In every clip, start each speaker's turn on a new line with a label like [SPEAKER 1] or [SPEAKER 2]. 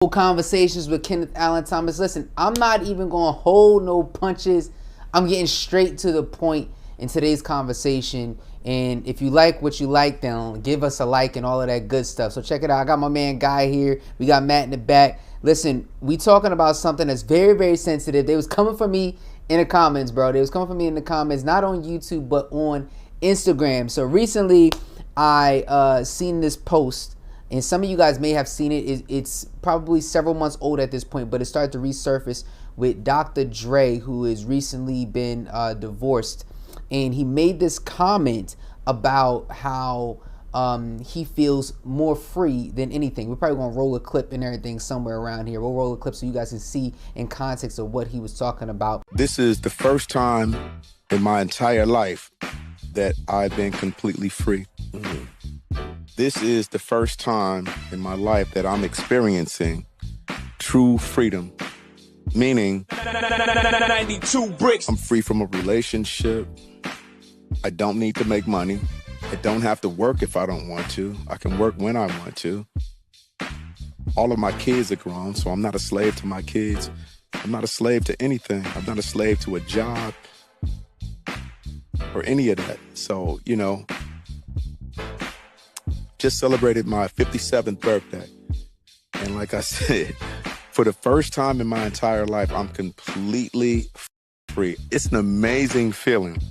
[SPEAKER 1] Conversations with Kenneth Allen Thomas. Listen, I'm not even going to hold no punches. I'm getting straight to the point in today's conversation. And if you like what you like, then give us a like and all of that good stuff. So check it out. I got my man Guy here. We got Matt in the back. Listen, we talking about something that's very, very sensitive. They was coming for me in the comments, bro. They was coming for me in the comments, not on YouTube, but on Instagram. So recently, I seen this post. And some of you guys may have seen it. It's probably several months old at this point, but it started to resurface with Dr.Dre, who has recently been divorced. And he made this comment about how he feels more free than anything. We're probably going to roll a clip and everything somewhere around here. We'll roll a clip so you guys can see in context of what he was talking about.
[SPEAKER 2] This is the first time in my entire life that I've been completely free. Mm-hmm. This is the first time in my life that I'm experiencing true freedom, meaning 92 bricks. I'm free from a relationship. I don't need to make money. I don't have to work if I don't want to. I can work when I want to. All of my kids are grown, so I'm not a slave to my kids. I'm not a slave to anything. I'm not a slave to a job or any of that. So, you know, just celebrated my 57th birthday. And like I said, for the first time in my entire life, I'm completely free. It's an amazing feeling.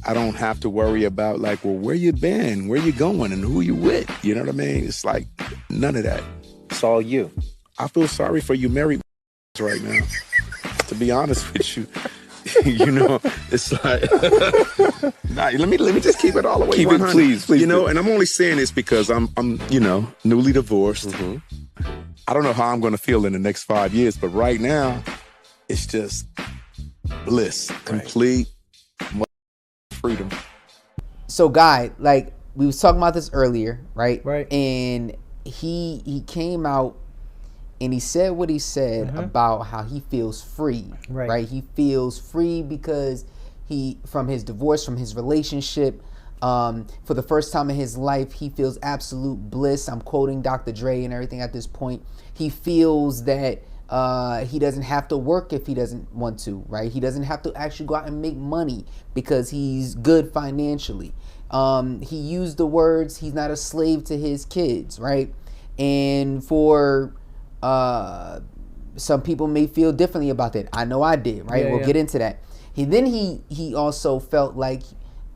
[SPEAKER 2] I don't have to worry about like, well, where you been, where you going, and who you with? You know what I mean? It's like none of that.
[SPEAKER 3] It's all you.
[SPEAKER 2] I feel sorry for you married right now, to be honest with you. You know, it's like, nah, let me just keep it all the way.
[SPEAKER 3] Keep
[SPEAKER 2] 100.
[SPEAKER 3] it, please.
[SPEAKER 2] You know, and I'm only saying this because I'm you know, newly divorced. Mm-hmm. I don't know how I'm going to feel in the next 5 years, but right now, it's just bliss, complete freedom.
[SPEAKER 1] So, Guy, like we was talking about this earlier, right?
[SPEAKER 3] Right.
[SPEAKER 1] And he came out. And he said what he said about how he feels free, right? He feels free because from his divorce, from his relationship, for the first time in his life, he feels absolute bliss. I'm quoting Dr. Dre and everything at this point. He feels that he doesn't have to work if he doesn't want to, right? He doesn't have to actually go out and make money because he's good financially. He used the words, he's not a slave to his kids, right? And for some people may feel differently about that. I know I did, right? We'll get into that. He also felt like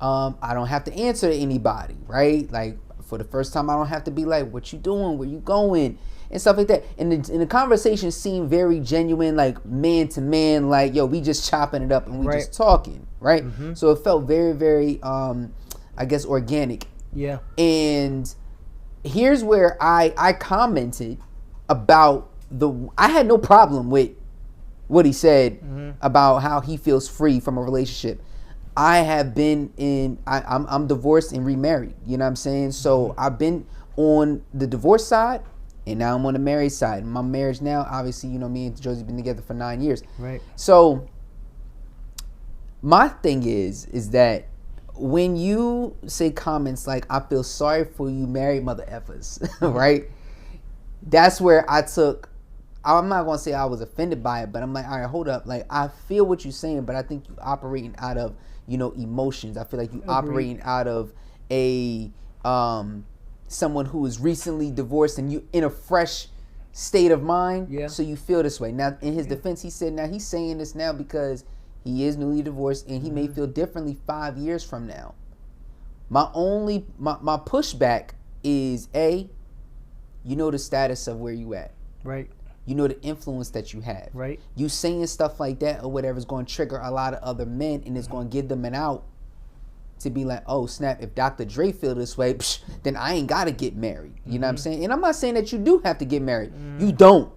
[SPEAKER 1] I don't have to answer to anybody, right? Like for the first time, I don't have to be like, what you doing? Where you going? And stuff like that. And the conversation seemed very genuine, like man to man, like, yo, we just chopping it up and we just talking, right? So it felt very, very, I guess, organic.
[SPEAKER 3] Yeah.
[SPEAKER 1] And here's where I commented about I had no problem with what he said about how he feels free from a relationship. I have been I'm divorced and remarried, you know what I'm saying? So I've been on the divorce side and now I'm on the married side. My marriage now, obviously, you know, me and Josie been together for 9 years.
[SPEAKER 3] Right.
[SPEAKER 1] So my thing is that when you say comments like, I feel sorry for you married mother effers, right? That's where I'm not going to say I was offended by it, but I'm like, all right, hold up. Like, I feel what you're saying, but I think you're operating out of, you know, emotions. I feel like you're operating out of a, someone who is recently divorced and you in a fresh state of mind. Yeah. So you feel this way. Now, in his defense, he said, now he's saying this now because he is newly divorced and he may feel differently 5 years from now. My pushback is you know the status of where you at.
[SPEAKER 3] Right.
[SPEAKER 1] You know the influence that you have.
[SPEAKER 3] Right.
[SPEAKER 1] You saying stuff like that or whatever is going to trigger a lot of other men and it's going to give them an out to be like, oh, snap, if Dr. Dre feel this way, then I ain't got to get married. You know what I'm saying? And I'm not saying that you do have to get married. You don't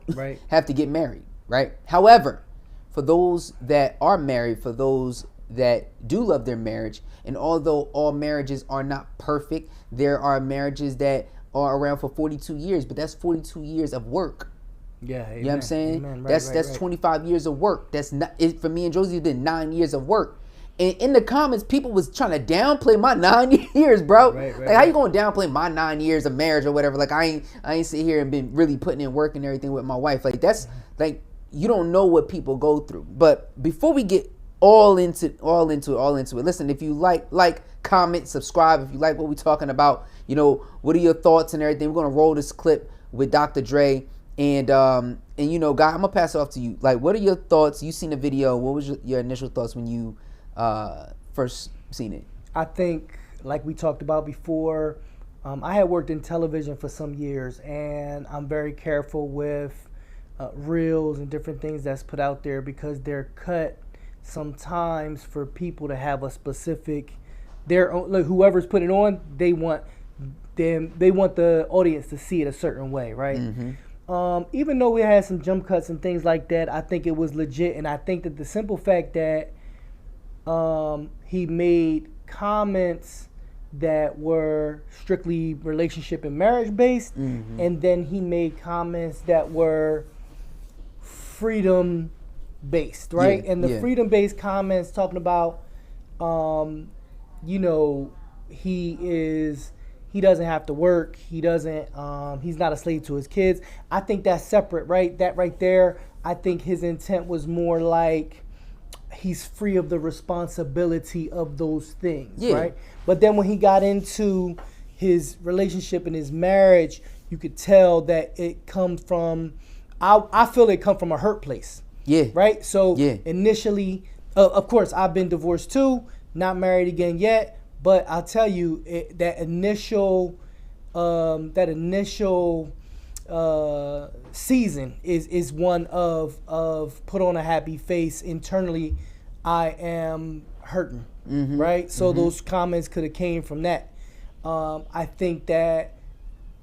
[SPEAKER 1] have to get married, right? However, for those that are married, for those that do love their marriage, and although all marriages are not perfect, there are marriages that are around for 42 years, but that's 42 years of work.
[SPEAKER 3] Yeah, amen.
[SPEAKER 1] You know what I'm saying?
[SPEAKER 3] Amen.
[SPEAKER 1] That's 25 years of work. That's not it, for me and Josie did 9 years of work. And in the comments, people was trying to downplay my 9 years, bro. Like, how you gonna downplay my 9 years of marriage or whatever? Like, I ain't sit here and been really putting in work and everything with my wife. Like, that's like, you don't know what people go through. But before we get all into it, listen, if you like, comment, subscribe. If you like what we're talking about, you know, what are your thoughts and everything? We're gonna roll this clip with Dr. Dre. And you know, Guy, I'm gonna pass it off to you. Like, what are your thoughts? You seen the video. What was your initial thoughts when you first seen it?
[SPEAKER 3] I think, like we talked about before, I had worked in television for some years, and I'm very careful with reels and different things that's put out there, because they're cut sometimes for people to have a specific, their own, like, whoever's put it on, they want the audience to see it a certain way, right? Even though we had some jump cuts and things like that, I think it was legit, and I think that the simple fact that he made comments that were strictly relationship and marriage based, and then he made comments that were freedom based, right? And the freedom based comments talking about, you know, he doesn't have to work. He doesn't. He's not a slave to his kids. I think that's separate, right? That right there. I think his intent was more like he's free of the responsibility of those things, right? But then when he got into his relationship and his marriage, you could tell that it comes from. I feel it come from a hurt place. Right. So initially, of course, I've been divorced too. Not married again yet. But I'll tell you, that initial season is one of put on a happy face. Internally, I am hurting, right? So those comments could have came from that. I think that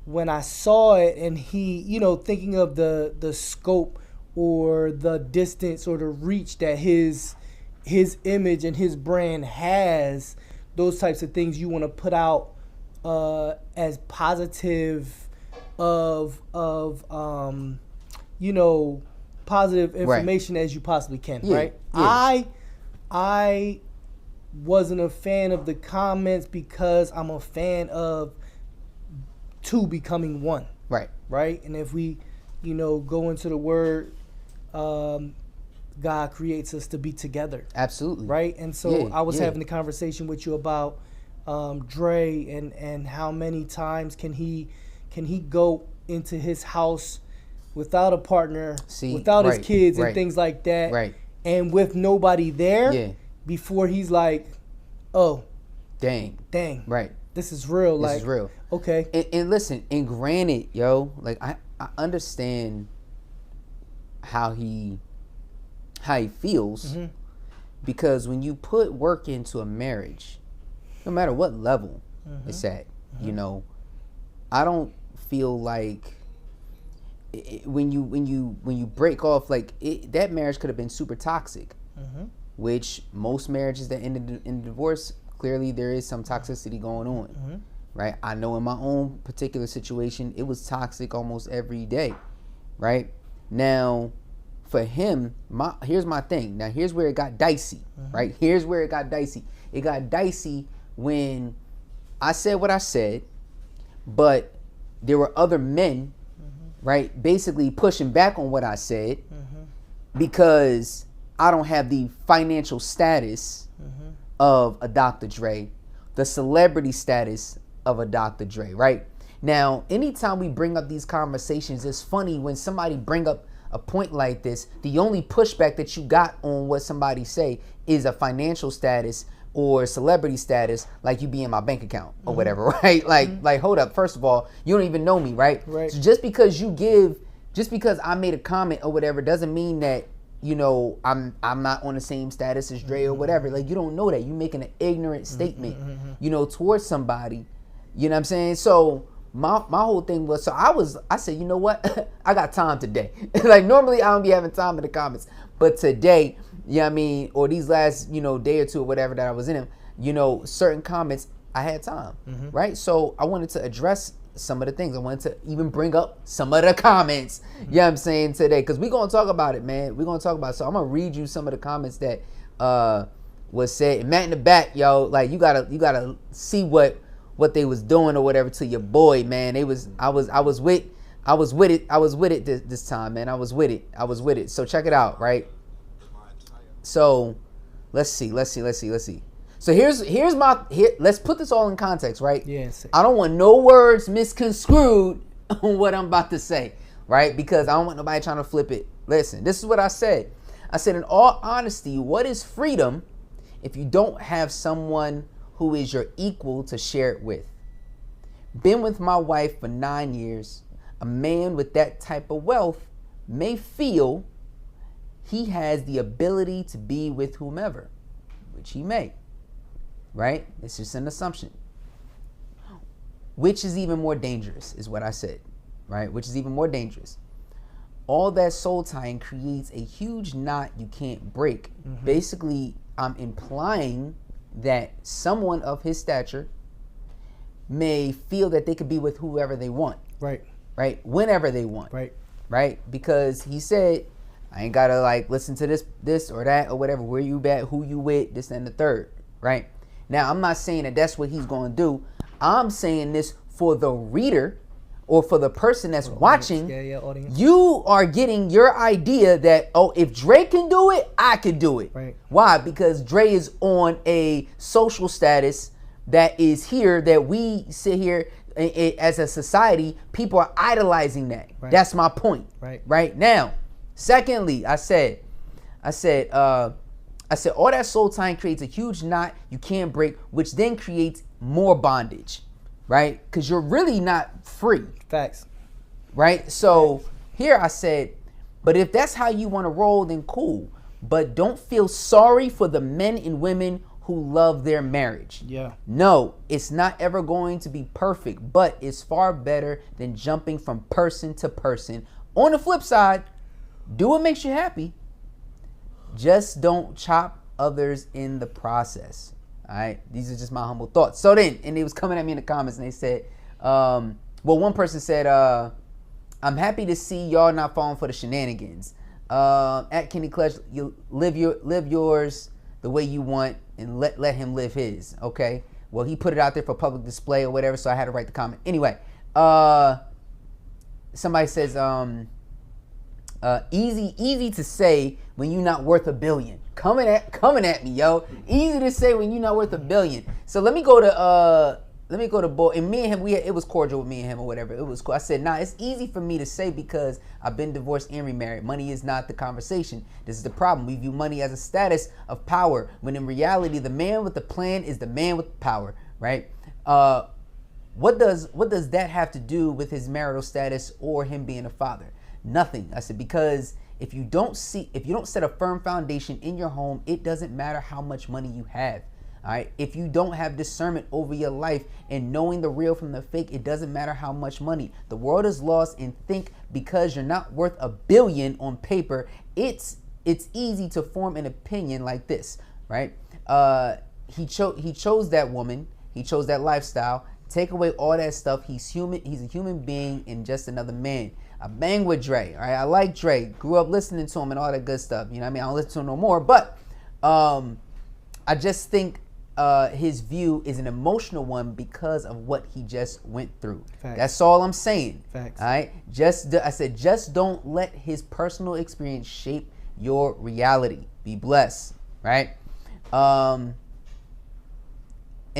[SPEAKER 3] when I saw it, and he, you know, thinking of the scope or the distance or the reach that his image and his brand has. Those types of things you want to put out as positive you know, positive information as you possibly can, right? I wasn't a fan of the comments because I'm a fan of two becoming one, right? And if we, you know, go into the word, God creates us to be together.
[SPEAKER 1] Absolutely.
[SPEAKER 3] Right? And so I was having a conversation with you about Dre and how many times can he go into his house without a partner, without his kids and things like that, and with nobody there before he's like, oh, dang.
[SPEAKER 1] Right.
[SPEAKER 3] This is real.
[SPEAKER 1] This is real.
[SPEAKER 3] Okay.
[SPEAKER 1] And listen, and granted, yo, like I understand how he feels, because when you put work into a marriage, no matter what level it's at, you know, I don't feel like when you break off, like that marriage could have been super toxic, which most marriages that ended in divorce, clearly there is some toxicity going on, right? I know in my own particular situation, it was toxic almost every day, right? Now, for him, here's my thing. Now, here's where it got dicey, right? Here's where it got dicey. It got dicey when I said what I said, but there were other men, right, basically pushing back on what I said because I don't have the financial status of a Dr. Dre, the celebrity status of a Dr. Dre, right? Now, anytime we bring up these conversations, it's funny when somebody bring up a point like this, the only pushback that you got on what somebody say is a financial status or celebrity status, like you be in my bank account or whatever, right? Like hold up, first of all, you don't even know me, right? So just because I made a comment or whatever doesn't mean that, you know, I'm not on the same status as Dre or whatever. Like, you don't know that. You making an ignorant statement, you know, towards somebody. You know what I'm saying? So my whole thing was, so I said, you know what? I got time today. Like, normally I don't be having time in the comments, but today, you know what I mean, or these last, you know, day or two or whatever that I was in them, you know, certain comments, I had time, right? So I wanted to address some of the things. I wanted to even bring up some of the comments, you know what I'm saying, today, because we're going to talk about it, man. We're going to talk about it. So I'm going to read you some of the comments that was said. Matt in the back, yo, like you gotta see what they was doing or whatever to your boy, man. I was with it this time, man. I was with it. So check it out, right? So let's see. So here's my let's put this all in context, right?
[SPEAKER 3] Yes.
[SPEAKER 1] I don't want no words misconstrued on what I'm about to say, right? Because I don't want nobody trying to flip it. Listen, this is what I said. I said, in all honesty, what is freedom if you don't have someone who is your equal to share it with? Been with my wife for 9 years. A man with that type of wealth may feel he has the ability to be with whomever, which he may, right? It's just an assumption. Which is even more dangerous, is what I said, right? Which is even more dangerous. All that soul tying creates a huge knot you can't break. Mm-hmm. Basically, I'm implying that someone of his stature may feel that they could be with whoever they want.
[SPEAKER 3] Right.
[SPEAKER 1] Right? Whenever they want.
[SPEAKER 3] Right.
[SPEAKER 1] Right? Because he said, I ain't gotta like listen to this or that or whatever, where you at, who you with, this and the third. Right? Now, I'm not saying that that's what he's gonna do. I'm saying this for the reader or for the person that's watching.
[SPEAKER 3] Audience.
[SPEAKER 1] You are getting your idea that, oh, if Dre can do it, I could do it.
[SPEAKER 3] Right.
[SPEAKER 1] Why? Because Dre is on a social status that is here, that we sit here as a society, people are idolizing that. Right. That's my point. Right now. Secondly, I said all that soul tying creates a huge knot you can't break, which then creates more bondage, right? Because you're really not free.
[SPEAKER 3] Facts.
[SPEAKER 1] Right? So here I said, but if that's how you want to roll, then cool. But don't feel sorry for the men and women who love their marriage.
[SPEAKER 3] Yeah.
[SPEAKER 1] No, it's not ever going to be perfect, but it's far better than jumping from person to person. On the flip side, do what makes you happy. Just don't chop others in the process. All right, these are just my humble thoughts. So then, and they was coming at me in the comments and they said, one person said, I'm happy to see y'all not falling for the shenanigans. At Kenny Clutch, you live yours the way you want and let him live his. Okay. Well, he put it out there for public display or whatever, so I had to write the comment. Anyway, somebody says, easy to say when you're not worth $1 billion. Coming at me, yo. Easy to say when you're not worth $1 billion. So let me go to boy, and me and him, it was cordial with me and him or whatever. It was cool. I said, it's easy for me to say because I've been divorced and remarried. Money is not the conversation. This is the problem. We view money as a status of power, when in reality, the man with the plan is the man with power, right? What does that have to do with his marital status or him being a father? Nothing. I said, because if you don't set a firm foundation in your home, it doesn't matter how much money you have. All right. If you don't have discernment over your life and knowing the real from the fake, it doesn't matter how much money. The world is lost and think because you're not worth $1 billion on paper, it's easy to form an opinion like this, right? He chose that woman. He chose that lifestyle. Take away all that stuff. He's human. He's a human being and just another man. I bang with Dre. All right. I like Dre. Grew up listening to him and all that good stuff. You know what I mean? I don't listen to him no more, but I just think his view is an emotional one because of what he just went through.
[SPEAKER 3] Facts. That's
[SPEAKER 1] all I'm saying.
[SPEAKER 3] Facts.
[SPEAKER 1] All right. I said, just don't let his personal experience shape your reality. Be blessed. Right. And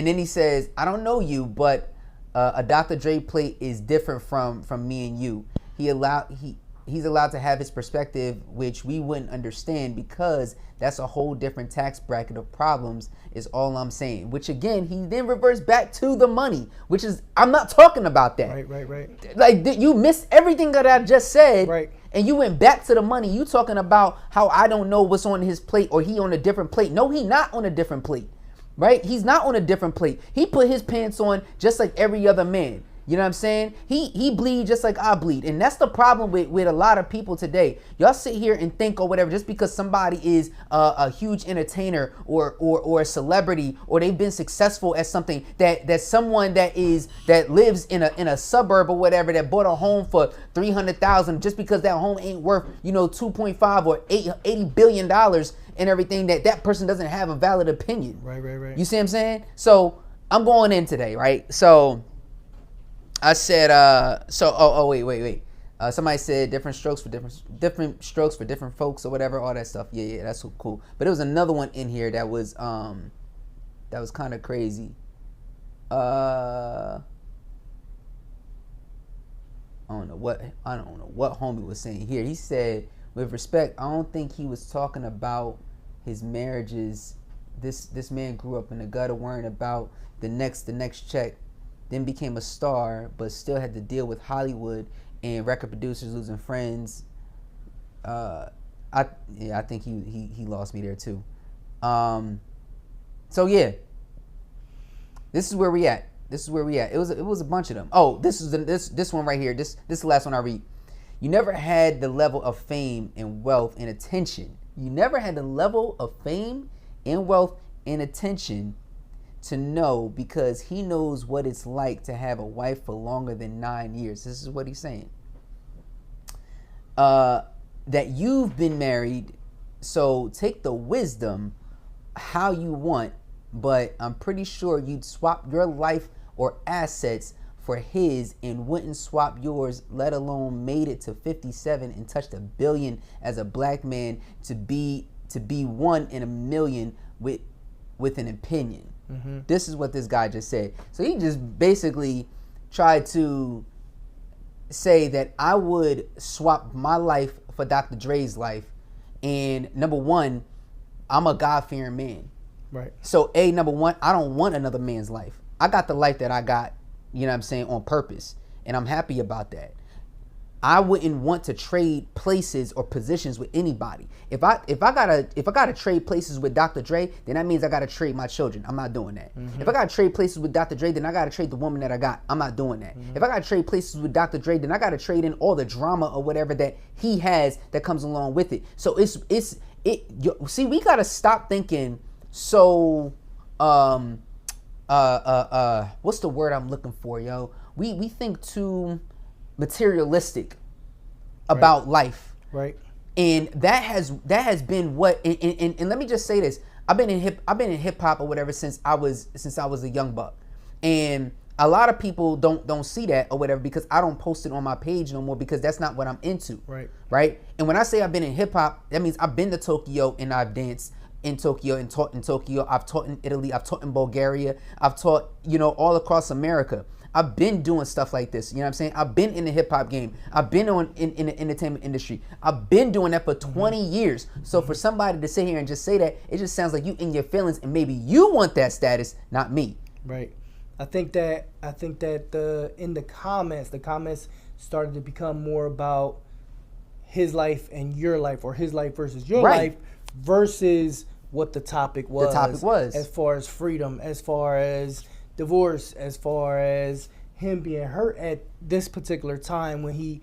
[SPEAKER 1] then he says, I don't know you, but a Dr. Dre plate is different from me and you. He's allowed to have his perspective, which we wouldn't understand because that's a whole different tax bracket of problems, is all I'm saying. Which again, he then reverts back to the money, which is, I'm not talking about that.
[SPEAKER 3] Right.
[SPEAKER 1] Like, you missed everything that I just said.
[SPEAKER 3] Right.
[SPEAKER 1] And you went back to the money. You talking about how I don't know what's on his plate or he on a different plate. No, he not on a different plate. Right? He's not on a different plate. He put his pants on just like every other man. You know what I'm saying? He bleed just like I bleed. And that's the problem with a lot of people today. Y'all sit here and think or whatever, just because somebody is a huge entertainer or a celebrity, or they've been successful at something, that someone that lives in a suburb or whatever, that bought a home for $300,000, just because that home ain't worth, $2.5 or $80 billion, and everything, that person doesn't have a valid opinion.
[SPEAKER 3] Right.
[SPEAKER 1] You see what I'm saying? So I'm going in today, right? So I said, wait. Somebody said different strokes for different folks or whatever, all that stuff. Yeah, that's so cool. But there was another one in here that was kind of crazy. I don't know what homie was saying here. He said, with respect, I don't think he was talking about his marriages. This man grew up in the gutter worrying about the next check, then became a star, but still had to deal with Hollywood and record producers losing friends. I think he lost me there too. So yeah, this is where we at. It was a bunch of them. Oh, this one right here. This is the last one I read. You never had the level of fame and wealth and attention. You never had the level of fame and wealth and attention to know, because he knows what it's like to have a wife for longer than 9 years. This is what he's saying. That you've been married, so take the wisdom how you want, but I'm pretty sure you'd swap your life or assets for his and wouldn't swap yours, let alone made it to 57 and touched $1 billion as a black man to be 1 in a million with an opinion. Mm-hmm. This is what this guy just said. So he just basically tried to say that I would swap my life for Dr. Dre's life. And number one, I'm a God-fearing man.
[SPEAKER 3] Right.
[SPEAKER 1] So number one, I don't want another man's life. I got the life that I got, you know what I'm saying, on purpose. And I'm happy about that. I wouldn't want to trade places or positions with anybody. If I gotta trade places with Dr. Dre, then that means I gotta trade my children. I'm not doing that. Mm-hmm. If I gotta trade places with Dr. Dre, then I gotta trade the woman that I got. I'm not doing that. Mm-hmm. If I gotta trade places with Dr. Dre, then I gotta trade in all the drama or whatever that he has that comes along with it. So see, we gotta stop thinking so what's the word I'm looking for, yo? We think too materialistic about life,
[SPEAKER 3] right?
[SPEAKER 1] And that has been what. And let me just say this: I've been in hip hop or whatever since I was a young buck, and a lot of people don't see that or whatever because I don't post it on my page no more because that's not what I'm into, right? And when I say I've been in hip hop, that means I've been to Tokyo and I've danced in Tokyo and taught in Tokyo. I've taught in Italy. I've taught in Bulgaria. I've taught, all across America. I've been doing stuff like this. You know what I'm saying? I've been in the hip hop game. I've been in the entertainment industry. I've been doing that for 20 years. So for somebody to sit here and just say that, it just sounds like you in your feelings and maybe you want that status, not me.
[SPEAKER 3] Right. I think that in the comments started to become more about his life and your life, or his life versus your life, versus what the topic was. As far as freedom, as far as divorce, as far as him being hurt at this particular time when he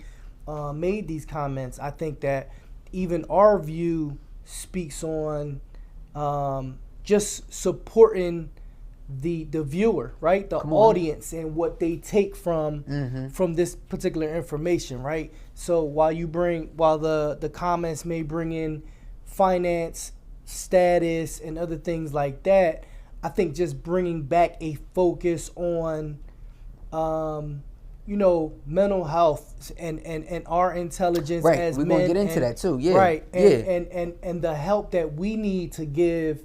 [SPEAKER 3] made these comments. I think that even our view speaks on just supporting the viewer, right? The audience and what they take from this particular information, right? So while the comments may bring in finance, status, and other things like that, I think just bringing back a focus on, mental health and our intelligence as men. We're
[SPEAKER 1] gonna get into that too, yeah.
[SPEAKER 3] Right, and the help that we need to give,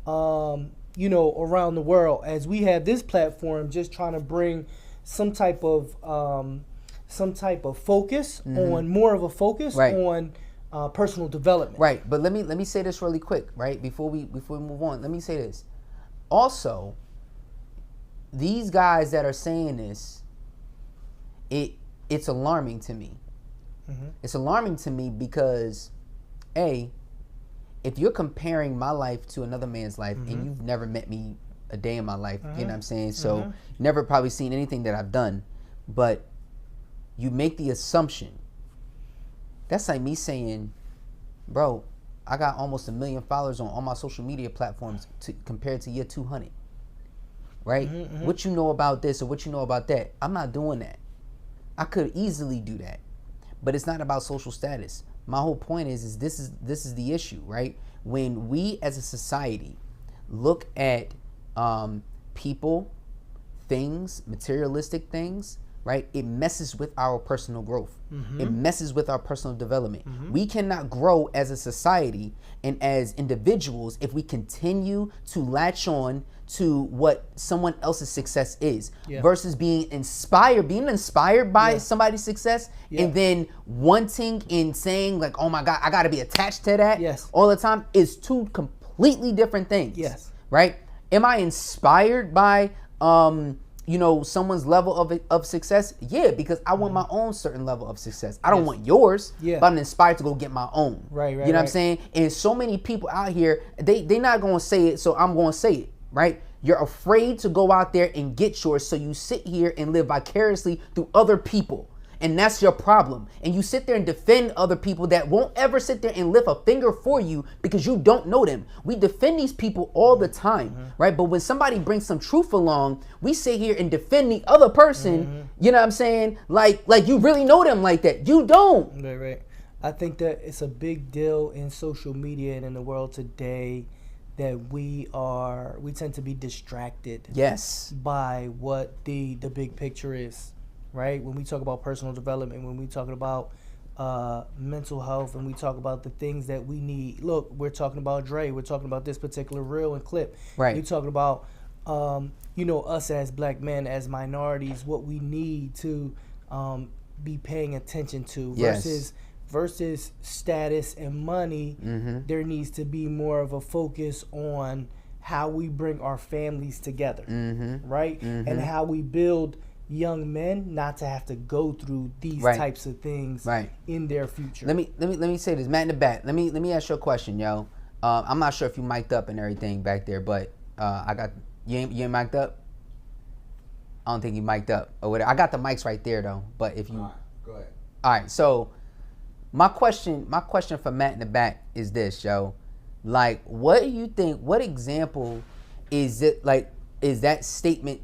[SPEAKER 3] around the world, as we have this platform, just trying to bring some type of focus on more of a focus on personal development.
[SPEAKER 1] Right, but let me say this really quick, right? Before we move on, let me say this. Also, these guys that are saying this, it's alarming to me. Mm-hmm. It's alarming to me because, if you're comparing my life to another man's life and you've never met me a day in my life, you know what I'm saying? So never probably seen anything that I've done, but you make the assumption. That's like me saying, bro, I got almost 1 million followers on all my social media platforms compared to your 200, right? What you know about this or what you know about that? I'm not doing that. I could easily do that, but it's not about social status. my whole point is this is the issue, right? When we as a society look at people, things, materialistic things, right? It messes with our personal growth. It messes with our personal development. We cannot grow as a society and as individuals if we continue to latch on to what someone else's success is versus being inspired by somebody's success and then wanting and saying like, oh my God, I gotta be attached to that all the time is two completely different things. Right? Am I inspired by someone's level of success? Yeah, because I want my own certain level of success. I don't want yours, but I'm inspired to go get my own.
[SPEAKER 3] Right.
[SPEAKER 1] You know what I'm saying? And so many people out here, they not gonna say it, so I'm gonna say it, right? You're afraid to go out there and get yours, so you sit here and live vicariously through other people. And that's your problem. And you sit there and defend other people that won't ever sit there and lift a finger for you because you don't know them. We defend these people all the time, right? But when somebody brings some truth along, we sit here and defend the other person, you know what I'm saying? Like you really know them like that. You don't.
[SPEAKER 3] Right. I think that it's a big deal in social media and in the world today that we tend to be distracted by what the big picture is. Right? When we talk about personal development, when we talk about mental health, and we talk about the things that we need. Look, we're talking about Dre. We're talking about this particular reel and clip.
[SPEAKER 1] Right.
[SPEAKER 3] We're talking about, us as black men, as minorities, what we need to be paying attention to versus status and money. There needs to be more of a focus on how we bring our families together, right? And how we build young men not to have to go through these types of things in their future.
[SPEAKER 1] Let me say this, Matt in the back. Let me ask you a question, yo. I'm not sure if you mic'd up and everything back there, but you ain't mic'd up. I don't think you mic'd up or whatever. I got the mics right there though. But if you,
[SPEAKER 4] all right, go ahead.
[SPEAKER 1] All right. So my question for Matt in the back is this, yo. Like, what do you think? What example is it? Like, is that statement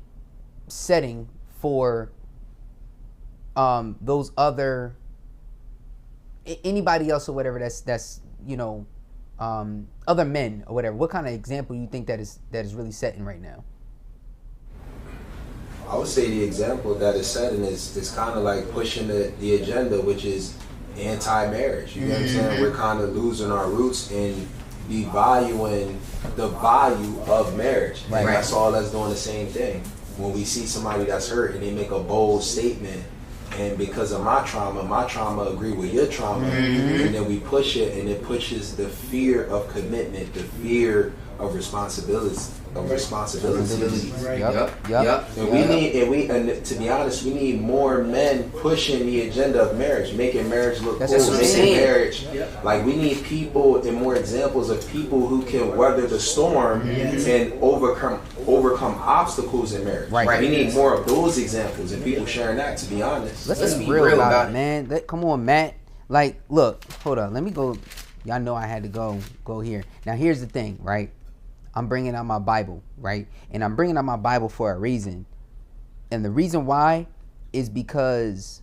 [SPEAKER 1] setting for those other anybody else or whatever that's other men or whatever? What kind of example you think that is really setting right now?
[SPEAKER 4] I would say the example that is setting is kind of like pushing the agenda, which is anti-marriage. You know what I'm saying? We're kind of losing our roots in devaluing the value of marriage. And that's all that's doing the same thing. When we see somebody that's hurt and they make a bold statement, and because of my trauma agree with your trauma, and then we push it, and it pushes the fear of commitment, the fear of responsibility.
[SPEAKER 1] Yep.
[SPEAKER 4] And to be honest, we need more men pushing the agenda of marriage, making marriage look cool, making marriage like we need people and more examples of people who can weather the storm and overcome obstacles in marriage. We need more of those examples and people sharing that. To be honest,
[SPEAKER 1] let's be real about it, man. Come on, Matt. Like, look, hold on. Let me go. Y'all know I had to go here. Now, here's the thing, right? I'm bringing out my Bible, right? And I'm bringing out my Bible for a reason. And the reason why is because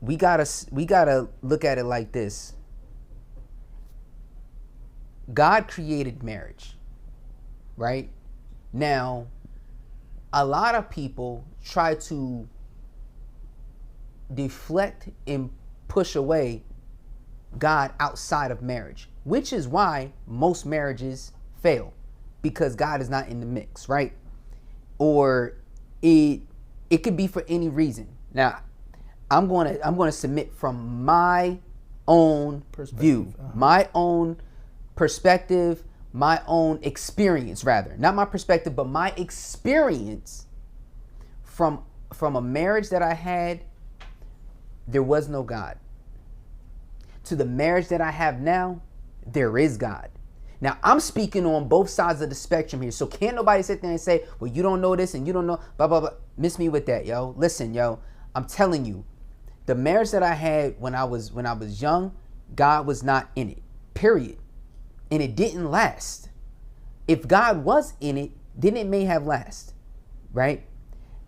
[SPEAKER 1] we gotta look at it like this. God created marriage, right? Now, a lot of people try to deflect and push away God outside of marriage, which is why most marriages fail, because God is not in the mix, right? Or it could be for any reason. Now, I'm going to submit from my own view, my own perspective, my own experience, rather. Not my perspective, but my experience from a marriage that I had. There was no God. To the marriage that I have now, there is God. Now, I'm speaking on both sides of the spectrum here, so can't nobody sit there and say, well, you don't know this and you don't know, blah, blah, blah. Miss me with that, yo. Listen, yo, I'm telling you, the marriage that I had when I was young, God was not in it, period. And it didn't last. If God was in it, then it may have lasted, right?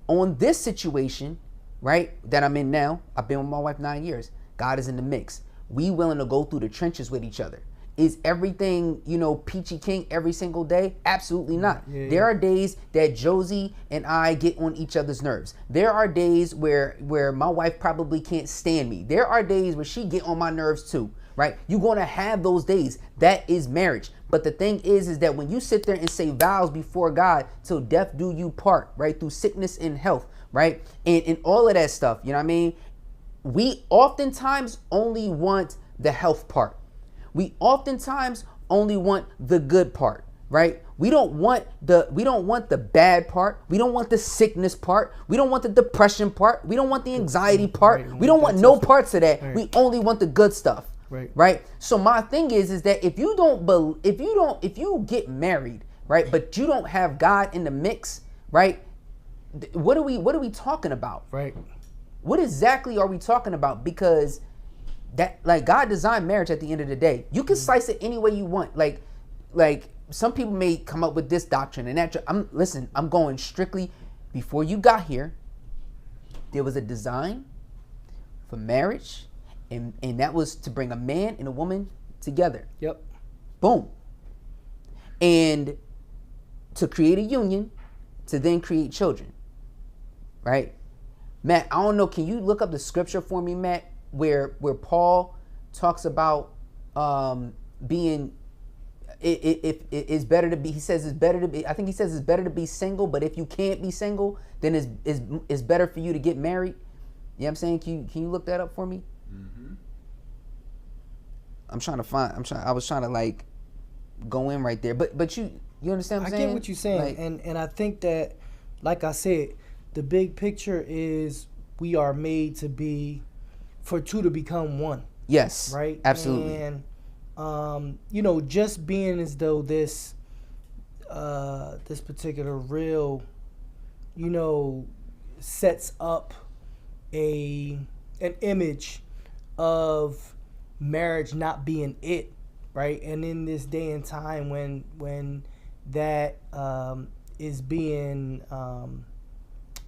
[SPEAKER 1] On this situation, right, that I'm in now, I've been with my wife 9 years. God is in the mix. We willing to go through the trenches with each other. Is everything, peachy king every single day? Absolutely not. Yeah. There are days that Josie and I get on each other's nerves. There are days where my wife probably can't stand me. There are days where she get on my nerves too, right? You're going to have those days. That is marriage. But the thing is that when you sit there and say vows before God, till death do you part, right? Through sickness and health, right? And all of that stuff, you know what I mean? We oftentimes only want the health part. We oftentimes only want the good part, right? We don't want the bad part. We don't want the sickness part. We don't want the depression part. We don't want the anxiety part. Right. We don't want no parts of that. Right. We only want the good stuff. Right. So my thing is that if you get married, right, but you don't have God in the mix, right? What are we talking about?
[SPEAKER 3] Right.
[SPEAKER 1] What exactly are we talking about? Because that, like, God designed marriage at the end of the day. You can slice it any way you want. Like some people may come up with this doctrine and that. I'm going strictly before you got here. There was a design for marriage, and that was to bring a man and a woman together.
[SPEAKER 3] Yep.
[SPEAKER 1] Boom. And to create a union, to then create children. Right? Matt, I don't know. Can you look up the scripture for me, Matt, where Paul talks about being it's better to be. He says it's better to be. I think he says it's better to be single. But if you can't be single, then it's better for you to get married. You know what I'm saying? Can you look that up for me? Mm-hmm. I was trying to like go in right there, but you understand what I'm saying?
[SPEAKER 3] I get what you're saying, like, and I think that, like I said, the big picture is we are made to be, for two to become one.
[SPEAKER 1] Yes.
[SPEAKER 3] Right?
[SPEAKER 1] Absolutely.
[SPEAKER 3] And, just being as though this particular reel, sets up an image of marriage not being it, right? And in this day and time when that is being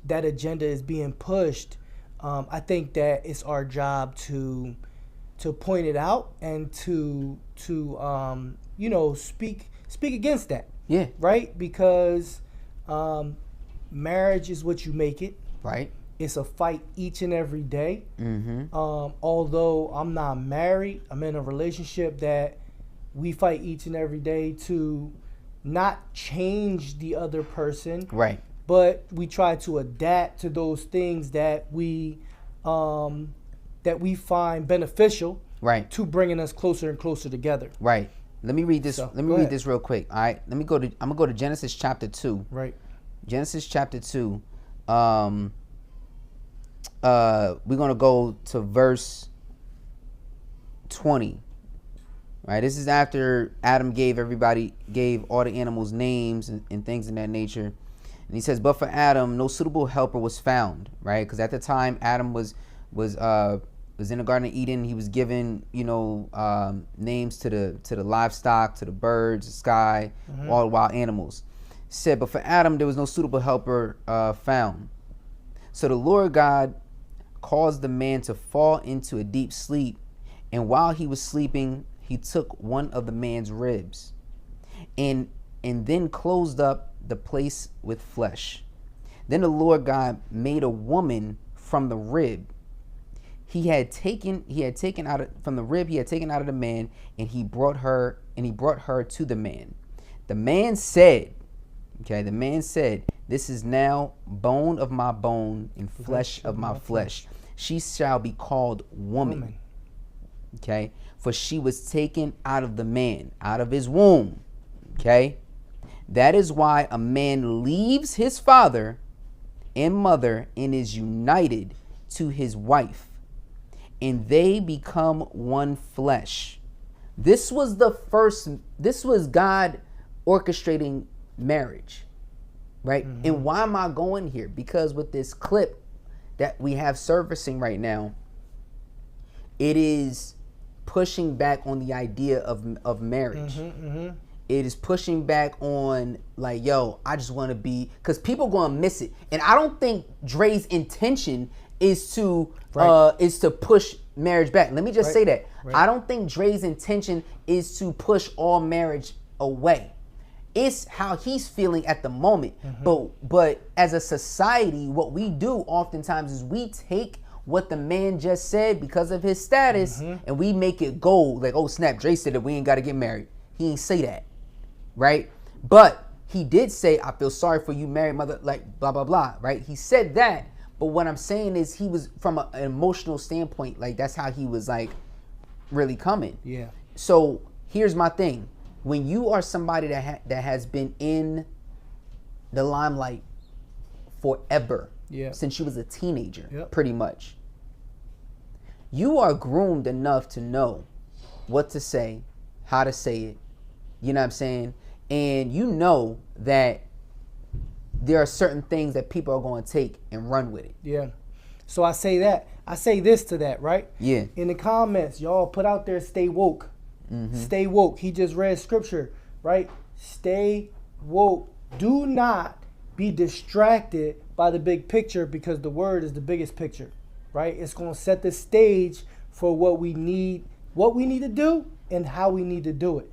[SPEAKER 3] that agenda is being pushed, I think that it's our job to point it out and to speak against that.
[SPEAKER 1] Yeah.
[SPEAKER 3] Right? Because marriage is what you make it.
[SPEAKER 1] Right.
[SPEAKER 3] It's a fight each and every day.
[SPEAKER 1] Mm-hmm.
[SPEAKER 3] Although I'm not married, I'm in a relationship that we fight each and every day to not change the other person.
[SPEAKER 1] Right.
[SPEAKER 3] But we try to adapt to those things that we find beneficial.
[SPEAKER 1] Right.
[SPEAKER 3] To bringing us closer and closer together.
[SPEAKER 1] Right. Let me read this. Let me read this real quick. All right. I'm gonna go to Genesis chapter 2.
[SPEAKER 3] Right.
[SPEAKER 1] Genesis chapter 2. We're gonna go to verse 20. Right. This is after Adam gave all the animals names and things of that nature. And he says, but for Adam, no suitable helper was found. Right. Because at the time, Adam was in the Garden of Eden. He was given, names to the livestock, to the birds, the sky, mm-hmm. all the wild animals. He said, but for Adam, there was no suitable helper found. So the Lord God caused the man to fall into a deep sleep. And while he was sleeping, he took one of the man's ribs and then closed up the place with flesh. Then the Lord God made a woman from the rib he had taken out of the man, and he brought her to the man. The man said, this is now bone of my bone and flesh of my flesh. She shall be called woman. Okay, for she was taken out of the man, out of his womb. Okay, that is why a man leaves his father and mother and is united to his wife, and they become one flesh. This was God orchestrating marriage, right? Mm-hmm. And why am I going here? Because with this clip that we have surfacing right now, it is pushing back on the idea of marriage. Mm-hmm, mm-hmm. It is pushing back on, like, yo, I just want to be, because people going to miss it. And I don't think Dre's intention is to push marriage back. Let me just say that. I don't think Dre's intention is to push all marriage away. It's how he's feeling at the moment. But as a society, what we do oftentimes is we take what the man just said because of his status and we make it gold. Like, oh snap, Dre said that we ain't got to get married. He ain't say that, right? But he did say, I feel sorry for you married mother, like blah, blah, blah, right? He said that. But what I'm saying is he was from an emotional standpoint, like that's how he was like really coming.
[SPEAKER 3] Yeah.
[SPEAKER 1] So here's my thing. When you are somebody that has been in the limelight forever, since you was a teenager, pretty much, you are groomed enough to know what to say, how to say it, you know what I'm saying? And you know that there are certain things that people are going to take and run with it.
[SPEAKER 3] Yeah. So I say this to that, right?
[SPEAKER 1] Yeah.
[SPEAKER 3] In the comments, y'all put out there, stay woke. Stay woke. He just read scripture, right? Stay woke. Do not be distracted by the big picture, because the word is the biggest picture, right? It's going to set the stage for what we need to do and how we need to do it.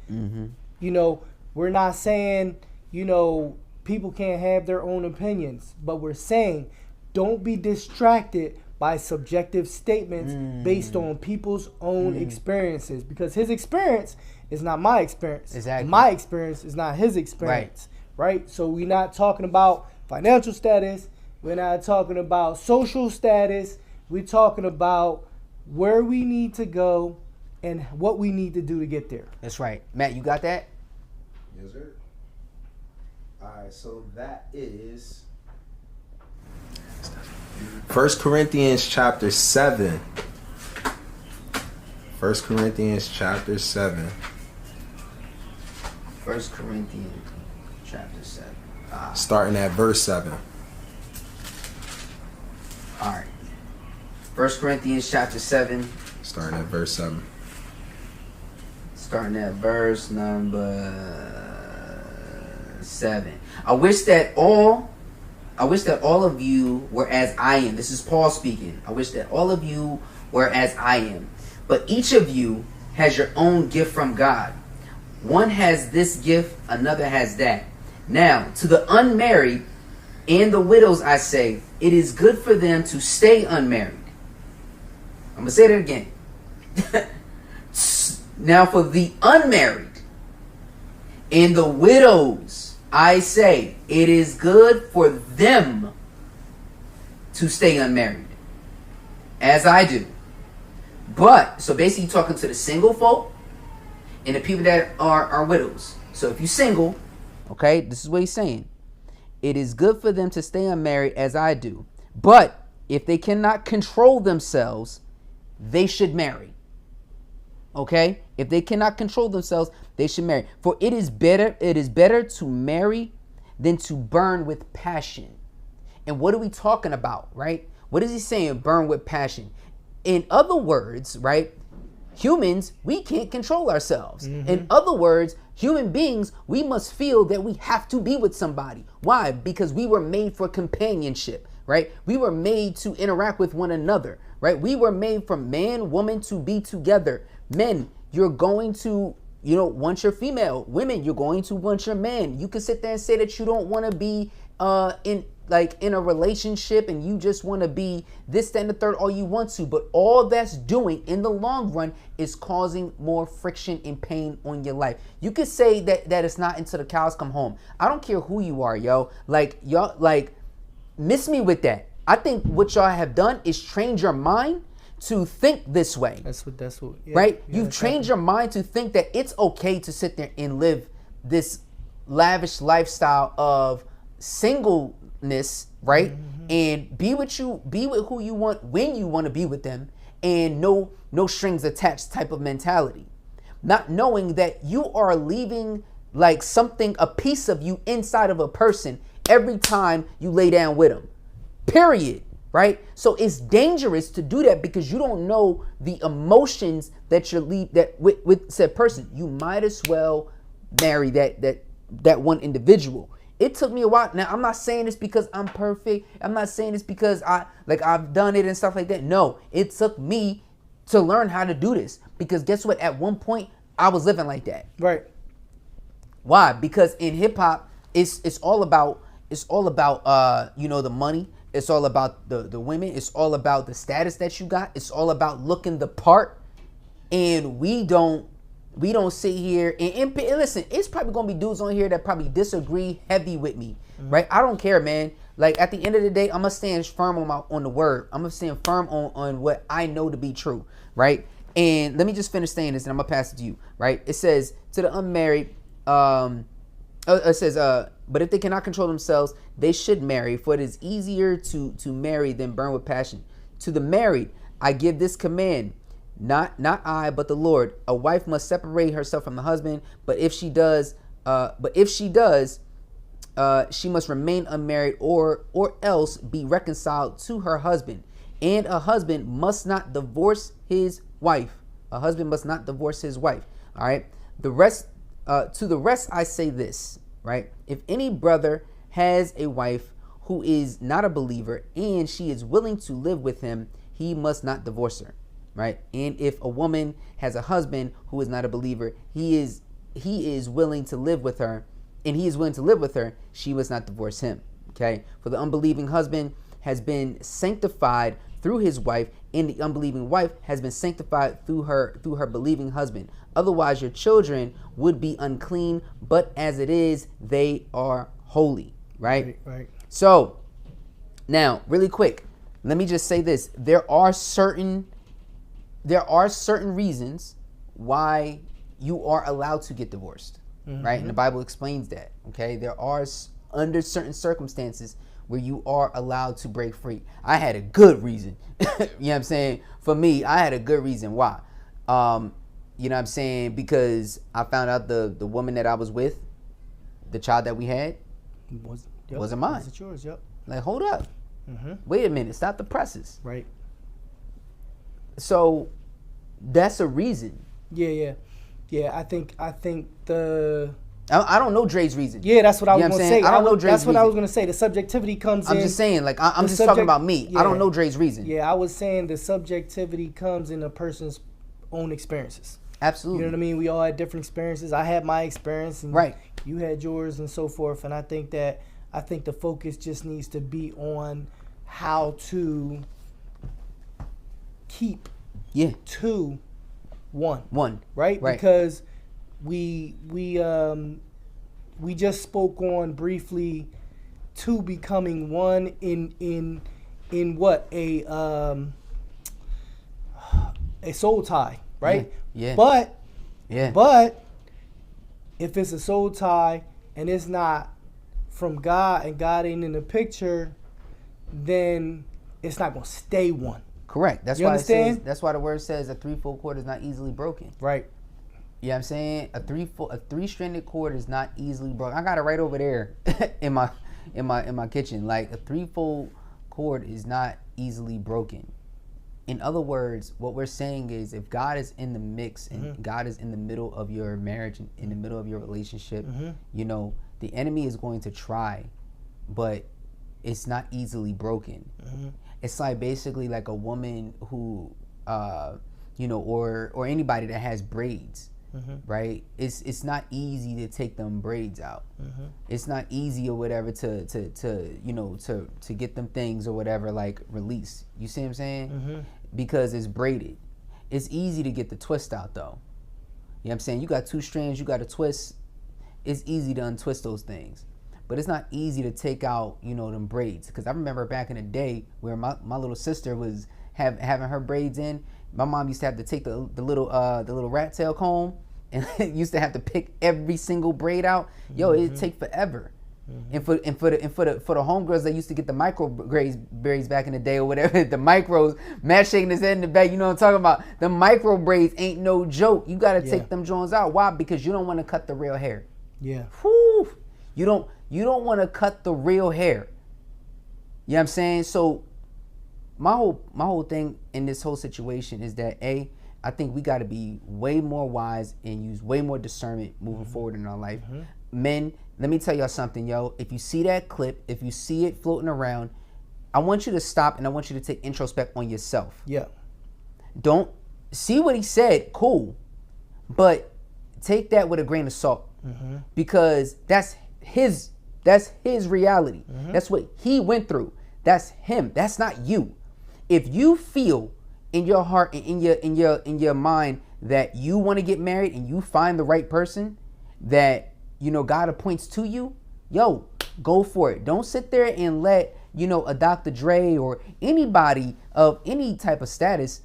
[SPEAKER 3] You know, we're not saying, you know, people can't have their own opinions, but we're saying don't be distracted by subjective statements based on people's own experiences, because his experience is not my experience.
[SPEAKER 1] Exactly.
[SPEAKER 3] My experience is not his experience, right? So we're not talking about financial status. We're not talking about social status. We're talking about where we need to go and what we need to do to get there.
[SPEAKER 1] That's right. Matt, you got that?
[SPEAKER 4] Yes, sir. All right, so that is 1 Corinthians chapter 7. 1 Corinthians chapter 7.
[SPEAKER 1] 1 Corinthians chapter 7.
[SPEAKER 4] Starting at verse 7.
[SPEAKER 1] All right. 1 Corinthians chapter 7.
[SPEAKER 4] Starting at verse 7.
[SPEAKER 1] Starting at verse number 7. I wish that all of you were as I am. This is Paul speaking. I wish that all of you were as I am. But each of you has your own gift from God. One has this gift, another has that. Now, to the unmarried and the widows I say, it is good for them to stay unmarried. I'm going to say that again. Now, for the unmarried and the widows, I say, it is good for them to stay unmarried, as I do. But, so basically talking to the single folk and the people that are widows. So if you're single, okay, this is what he's saying. It is good for them to stay unmarried, as I do. But if they cannot control themselves, they should marry. Okay? If they cannot control themselves, they should marry. For it is better to marry than to burn with passion. And what are we talking about, right? What is he saying, burn with passion? In other words, right, humans, we can't control ourselves. In other words, human beings, we must feel that we have to be with somebody. Why? Because we were made for companionship, right? We were made to interact with one another, right? We were made from man, woman to be together. Men, you're going to, want your female. Women, you're going to want your man. You can sit there and say that you don't want to be in a relationship and you just want to be this, that, and the third, all you want to. But all that's doing in the long run is causing more friction and pain on your life. You could say that it's not until the cows come home. I don't care who you are, yo. Y'all, miss me with that. I think what y'all have done is trained your mind to think this way.
[SPEAKER 3] That's what yeah,
[SPEAKER 1] right?
[SPEAKER 3] Yeah,
[SPEAKER 1] You've trained your mind to think that it's okay to sit there and live this lavish lifestyle of singleness, right? And be with who you want when you want to be with them, and no strings attached type of mentality. Not knowing that you are leaving like something, a piece of you inside of a person every time you lay down with them. Period. Right? So it's dangerous to do that because you don't know the emotions that you leave with said person. You might as well marry that one individual. It took me a while. Now, I'm not saying this because I'm perfect. I'm not saying this because I've done it and stuff like that. No, it took me to learn how to do this, because guess what? At one point, I was living like that.
[SPEAKER 3] Right.
[SPEAKER 1] Why? Because in hip hop, it's all about the money. It's all about the women. It's all about the status that you got. It's all about looking the part. And we don't sit here and listen, it's probably gonna be dudes on here that probably disagree heavy with me, right? I don't care, man. Like, at the end of the day, I'm gonna stand firm on the word. I'm gonna stand firm on what I know to be true, right? And let me just finish saying this, and I'm gonna pass it to you, right? It says to the unmarried, it says, but if they cannot control themselves, they should marry, for it is easier to marry than burn with passion. To the married, I give this command. Not I, but the Lord. A wife must separate herself from the husband, but if she does, she must remain unmarried or else be reconciled to her husband. And a husband must not divorce his wife. A husband must not divorce his wife. All right. The rest, to the rest, I say this, right? If any brother has a wife who is not a believer and she is willing to live with him, he must not divorce her. Right? And if a woman has a husband who is not a believer, he is willing to live with her, and he is willing to live with her, she must not divorce him. Okay? For the unbelieving husband has been sanctified through his wife, and the unbelieving wife has been sanctified through her believing husband. Otherwise your children would be unclean, but as it is, they are holy. Right?
[SPEAKER 3] Right.
[SPEAKER 1] So now, really quick, let me just say this. There are certain reasons why you are allowed to get divorced, right? And the Bible explains that, okay? There are under certain circumstances where you are allowed to break free. I had a good reason. You know what I'm saying? For me, I had a good reason why. You know what I'm saying? Because I found out the woman that I was with, the child that we had, wasn't mine.
[SPEAKER 3] Was it yours? Yep.
[SPEAKER 1] Like, hold up. Wait a minute. Stop the presses.
[SPEAKER 3] Right.
[SPEAKER 1] So that's a reason.
[SPEAKER 3] Yeah. I think the.
[SPEAKER 1] I don't know Dre's reason.
[SPEAKER 3] Yeah, that's what I was going to say.
[SPEAKER 1] I don't know Dre's reason.
[SPEAKER 3] That's what I was going to say. The subjectivity comes in.
[SPEAKER 1] I'm just saying, like, I'm just talking about me. Yeah. I don't know Dre's reason.
[SPEAKER 3] Yeah, I was saying the subjectivity comes in a person's own experiences.
[SPEAKER 1] Absolutely.
[SPEAKER 3] You know what I mean? We all had different experiences. I had my experience, and
[SPEAKER 1] right.
[SPEAKER 3] You had yours, and so forth. And I think the focus just needs to be on how to keep to one, right? Because we just spoke on briefly two becoming one in what a soul tie, right?
[SPEAKER 1] Yeah.
[SPEAKER 3] But if it's a soul tie and it's not from God and God ain't in the picture, then it's not gonna stay one.
[SPEAKER 1] Correct. That's
[SPEAKER 3] you
[SPEAKER 1] why
[SPEAKER 3] understand?
[SPEAKER 1] It says, that's why the word says a threefold cord is not easily broken.
[SPEAKER 3] Right.
[SPEAKER 1] You know what I'm saying? A three-stranded cord is not easily broken. I got it right over there in my kitchen. Like, a threefold cord is not easily broken. In other words, what we're saying is, if God is in the mix and God is in the middle of your marriage and in the middle of your relationship, you know, the enemy is going to try, but it's not easily broken. It's like basically like a woman who, you know, or anybody that has braids, right? It's not easy to take them braids out. It's not easy or whatever to you know, to get them things or whatever, like, release. You see what I'm saying? Because it's braided. It's easy to get the twist out though. You know what I'm saying? You got two strands, you got a twist. It's easy to untwist those things. But it's not easy to take out, you know, them braids. Because I remember back in the day where my little sister was having her braids in, my mom used to have to take the little rat tail comb and used to have to pick every single braid out. Yo, it'd take forever. And for the homegirls that used to get the micro braids back in the day or whatever, the micros, Matt shaking his head in the back, you know what I'm talking about. The micro braids ain't no joke. You gotta take them joints out. Why? Because you don't want to cut the real hair.
[SPEAKER 3] Yeah.
[SPEAKER 1] Whew. You don't want to cut the real hair. You know what I'm saying? So my whole thing in this whole situation is that I think we got to be way more wise and use way more discernment moving forward in our life. Men, let me tell y'all something, yo. If you see that clip, if you see it floating around, I want you to stop and I want you to take introspect on yourself.
[SPEAKER 3] Yeah.
[SPEAKER 1] Don't see what he said, cool, but take that with a grain of salt, because that's his reality. That's what he went through. That's him. That's not you. If you feel in your heart and in your mind that you want to get married and you find the right person that God appoints to you, yo, go for it. Don't sit there and let a Dr. Dre or anybody of any type of status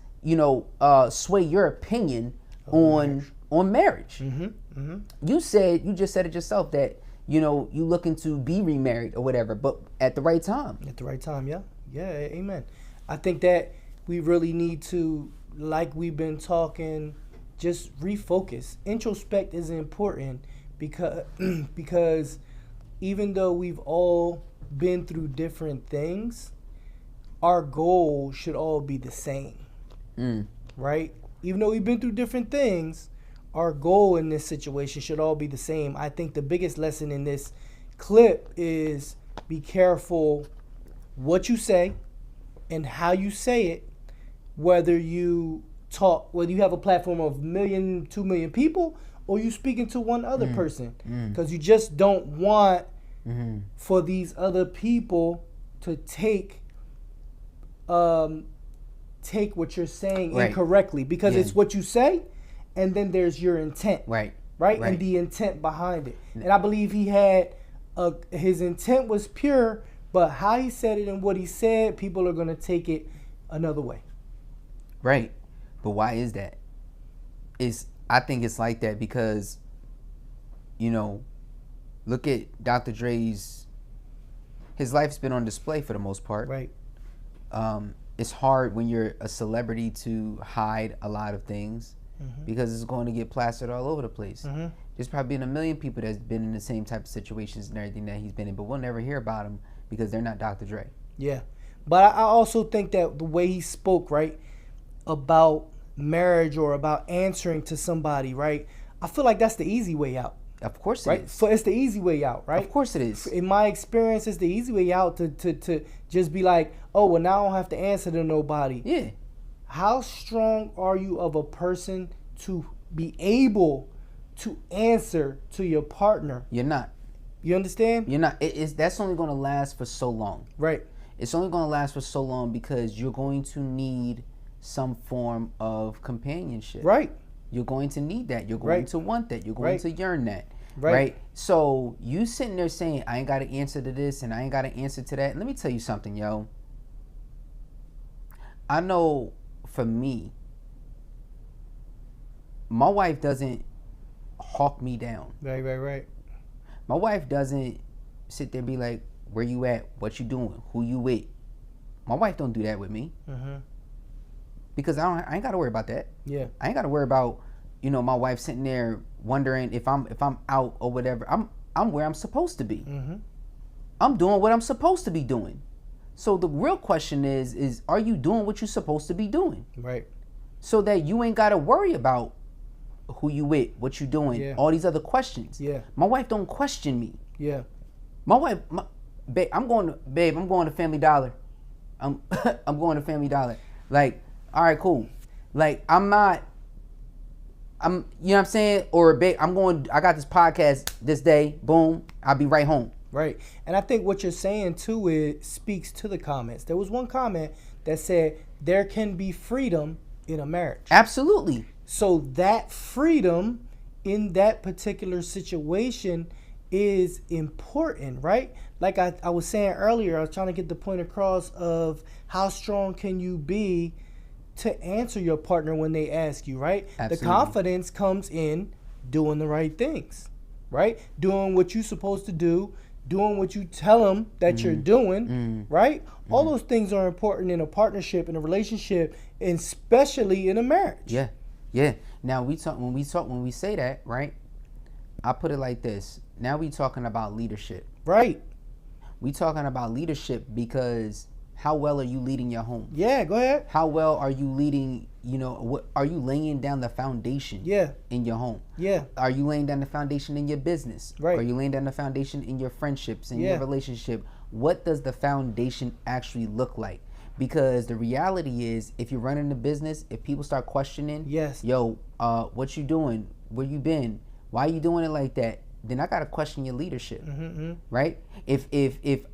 [SPEAKER 1] sway your opinion on marriage. You just said it yourself that you looking to be remarried or whatever, but at the right time.
[SPEAKER 3] At the right time, yeah. Amen. I think that we really need to, like we've been talking, just refocus. Introspect is important because even though we've all been through different things, our goal should all be the same. Right? Even though we've been through different things, our goal in this situation should all be the same. I think the biggest lesson in this clip is be careful what you say and how you say it, whether you have a platform of 1 million, 2 million people, or you speaking to one other person. Because you just don't want for these other people to take what you're saying incorrectly, because it's what you say, and then there's your intent, right, and the intent behind it. And I believe he had his intent was pure, but how he said it and what he said, people are going to take it another way.
[SPEAKER 1] Right. But why is that? I think it's like that because, look at Dr. Dre's, his life's been on display for the most part.
[SPEAKER 3] Right.
[SPEAKER 1] It's hard when you're a celebrity to hide a lot of things because it's going to get plastered all over the place. There's probably been 1 million people that's been in the same type of situations and everything that he's been in, but we'll never hear about him because they're not Dr. Dre.
[SPEAKER 3] Yeah. But I also think that the way he spoke, right, about marriage or about answering to somebody, right, I feel like that's the easy way out.
[SPEAKER 1] Of course it is.
[SPEAKER 3] So it's the easy way out, right?
[SPEAKER 1] Of course it is.
[SPEAKER 3] In my experience, it's the easy way out to just be like, oh, well, now I don't have to answer to nobody.
[SPEAKER 1] Yeah. How
[SPEAKER 3] strong are you of a person to be able to answer to your partner?
[SPEAKER 1] You're not.
[SPEAKER 3] You understand?
[SPEAKER 1] You're not. That's only going to last for so long.
[SPEAKER 3] Right.
[SPEAKER 1] It's only going to last for so long because you're going to need some form of companionship.
[SPEAKER 3] Right.
[SPEAKER 1] You're going to need that. You're going to want that. You're going to yearn that. Right. So you sitting there saying, I ain't got to answer to this and I ain't got to answer to that. Let me tell you something, yo. I know for me, my wife doesn't hawk me down.
[SPEAKER 3] Right.
[SPEAKER 1] My wife doesn't sit there and be like, where you at? What you doing? Who you with? My wife don't do that with me. Because I ain't got to worry about that.
[SPEAKER 3] Yeah.
[SPEAKER 1] I ain't got to worry about, my wife sitting there wondering if I'm out or whatever. I'm where I'm supposed to be. I'm doing what I'm supposed to be doing. So the real question is are you doing what you're supposed to be doing?
[SPEAKER 3] Right.
[SPEAKER 1] So that you ain't got to worry about who you with, what you doing, all these other questions.
[SPEAKER 3] Yeah.
[SPEAKER 1] My wife don't question me.
[SPEAKER 3] Yeah.
[SPEAKER 1] My wife, babe, I'm going to Family Dollar. I'm going to Family Dollar. Like, all right, cool. Like, you know what I'm saying? Or, babe, I got this podcast this day. Boom. I'll be right home.
[SPEAKER 3] Right. And I think what you're saying, too, speaks to the comments. There was one comment that said, there can be freedom in a marriage.
[SPEAKER 1] Absolutely.
[SPEAKER 3] So that freedom in that particular situation is important, right? Like I was saying earlier, I was trying to get the point across of how strong can you be to answer your partner when they ask you, right? Absolutely. The confidence comes in doing the right things, right? Doing what you're supposed to do, doing what you tell them that you're doing, right? All those things are important in a partnership, in a relationship, and especially in a marriage.
[SPEAKER 1] Yeah. Now when we say that, right? I put it like this. Now we talking about leadership.
[SPEAKER 3] Right.
[SPEAKER 1] We talking about leadership because how well are you leading your home?
[SPEAKER 3] Yeah, go ahead.
[SPEAKER 1] How well are you leading, what are you laying down the foundation in your home?
[SPEAKER 3] Yeah.
[SPEAKER 1] Are you laying down the foundation in your business?
[SPEAKER 3] Right.
[SPEAKER 1] Are you laying down the foundation in your friendships, in your relationship? What does the foundation actually look like? Because the reality is, if you're running a business, if people start questioning, what you doing? Where you been? Why are you doing it like that? Then I gotta question your leadership, right? If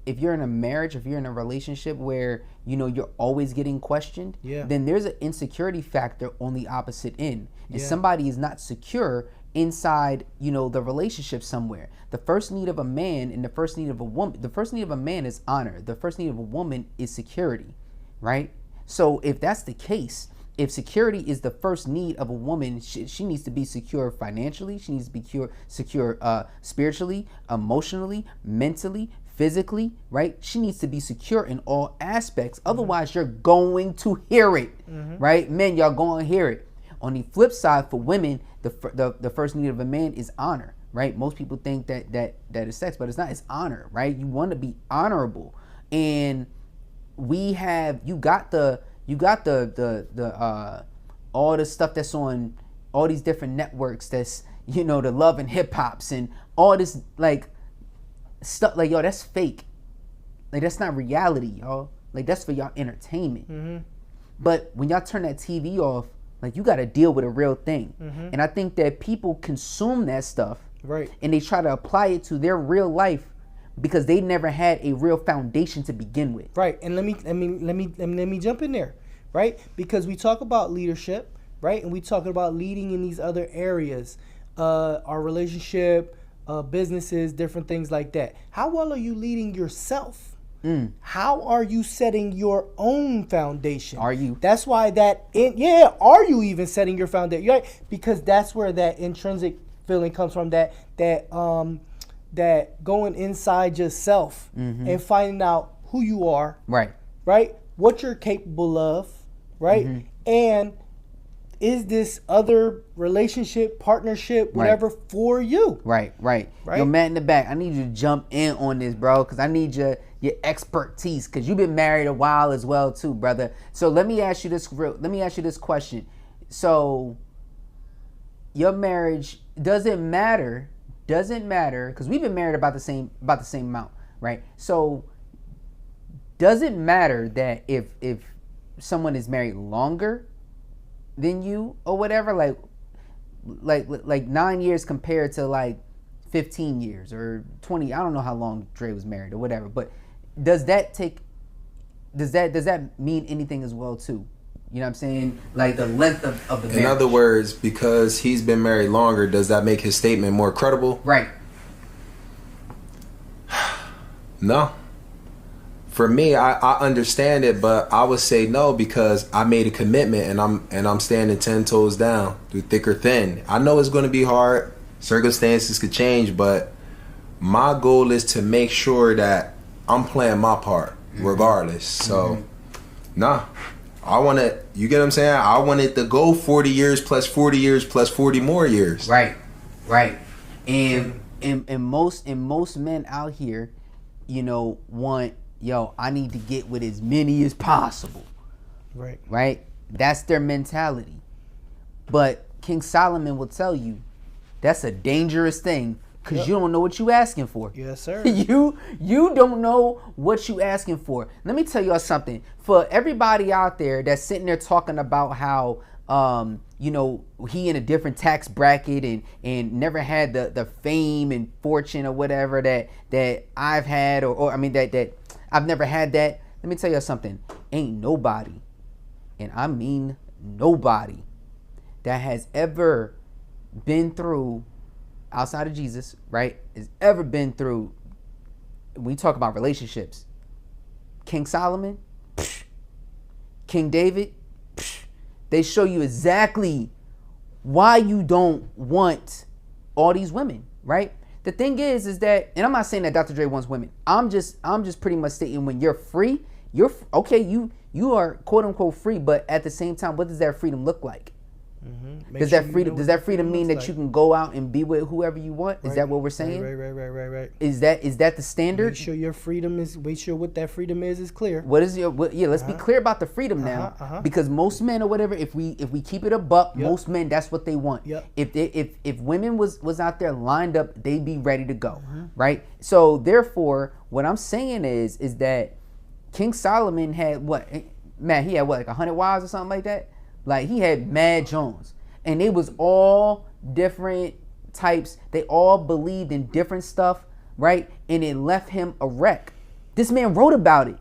[SPEAKER 1] you're in a marriage, if you're in a relationship where you're always getting questioned, then there's an insecurity factor on the opposite end, and somebody is not secure inside the relationship somewhere. The first need of a man and the first need of a woman, the first need of a man is honor. The first need of a woman is security, right? So if that's the case, if security is the first need of a woman, she needs to be secure financially. She needs to be secure spiritually, emotionally, mentally, physically, right? She needs to be secure in all aspects. Otherwise, you're going to hear it, right? Men, y'all going to hear it. On the flip side, for women, the first need of a man is honor, right? Most people think that is sex, but it's not. It's honor, right? You want to be honorable, and you got the all the stuff that's on all these different networks, that's the Love and Hip Hops and all this like stuff, like, yo, that's fake, like that's not reality, y'all. Like, that's for y'all entertainment. But when y'all turn that TV off, like, you got to deal with a real thing. And I think that people consume that stuff, right, and they try to apply it to their real life because they never had a real foundation to begin with.
[SPEAKER 3] Right. And let me jump in there, right? Because we talk about leadership, right? And we talking about leading in these other areas, our relationship, businesses, different things like that. How well are you leading yourself? How are you setting your own foundation? Are you? That's why are you even setting your foundation? Right? Because that's where that intrinsic feeling comes from, that going inside yourself and finding out who you are, right? What you're capable of, right? And is this other relationship, partnership, whatever, for you? Right.
[SPEAKER 1] Yo, Matt in the back, I need you to jump in on this, bro, because I need your expertise, because you've been married a while as well too, brother. So let me ask you this question. So your marriage, does it matter, because we've been married about the same amount, right? So does it matter that if someone is married longer than you or whatever, like 9 years compared to like 15 years or 20, I don't know how long Dre was married or whatever, but does that mean anything as well too? You know what I'm saying? Like the length of the marriage.
[SPEAKER 4] In other words, because he's been married longer, does that make his statement more credible?
[SPEAKER 1] Right.
[SPEAKER 4] No. For me, I understand it, but I would say no, because I made a commitment and I'm standing 10 toes down through thick or thin. I know it's going to be hard. Circumstances could change, but my goal is to make sure that I'm playing my part regardless. So, nah. I want to, you get what I'm saying? I want it to go 40 years plus 40 years plus 40 more years.
[SPEAKER 1] Right. And most men out here, want, I need to get with as many as possible. Right? That's their mentality. But King Solomon will tell you that's a dangerous thing, because you don't know what you asking for.
[SPEAKER 3] Yes, sir.
[SPEAKER 1] You don't know what you asking for. Let me tell y'all something. For everybody out there that's sitting there talking about how he in a different tax bracket and never had the fame and fortune or whatever that I've had, or I mean that I've never had that. Let me tell you something. Ain't nobody, and I mean nobody, that has ever been through, outside of Jesus, right, has ever been through, when we talk about relationships, King Solomon, King David, they show you exactly why you don't want all these women, right? The thing is that, and I'm not saying that Dr. Dre wants women. I'm just pretty much stating, when you're free, you're okay. You are quote unquote free, but at the same time, what does that freedom look like, Does that freedom mean that you can go out and be with whoever you want? Is that what we're saying?
[SPEAKER 3] Right.
[SPEAKER 1] Is that the standard?
[SPEAKER 3] Make sure what that freedom is clear.
[SPEAKER 1] What is let's be clear about the freedom now. Because most men or whatever, if we keep it a buck, most men, that's what they want. If women was out there lined up, they'd be ready to go. Right? So therefore, what I'm saying is that King Solomon had he had like 100 wives or something like that. Like, he had mad Jones, and they was all different types. They all believed in different stuff, right? And it left him a wreck. This man wrote about it.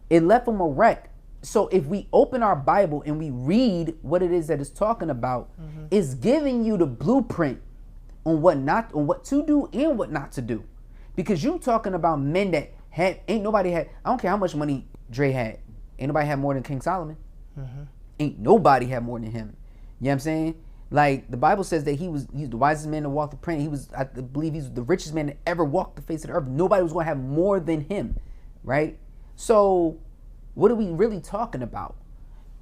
[SPEAKER 1] It left him a wreck. So if we open our Bible and we read what it is that it's talking about, it's giving you the blueprint on what to do and what not to do. Because you talking about men that ain't nobody had, I don't care how much money Dre had. Ain't nobody had more than King Solomon. Ain't nobody had more than him. You know what I'm saying? Like, the Bible says that he's the wisest man to walk the planet. I believe he's the richest man that ever walked the face of the earth. Nobody was going to have more than him, right? So what are we really talking about?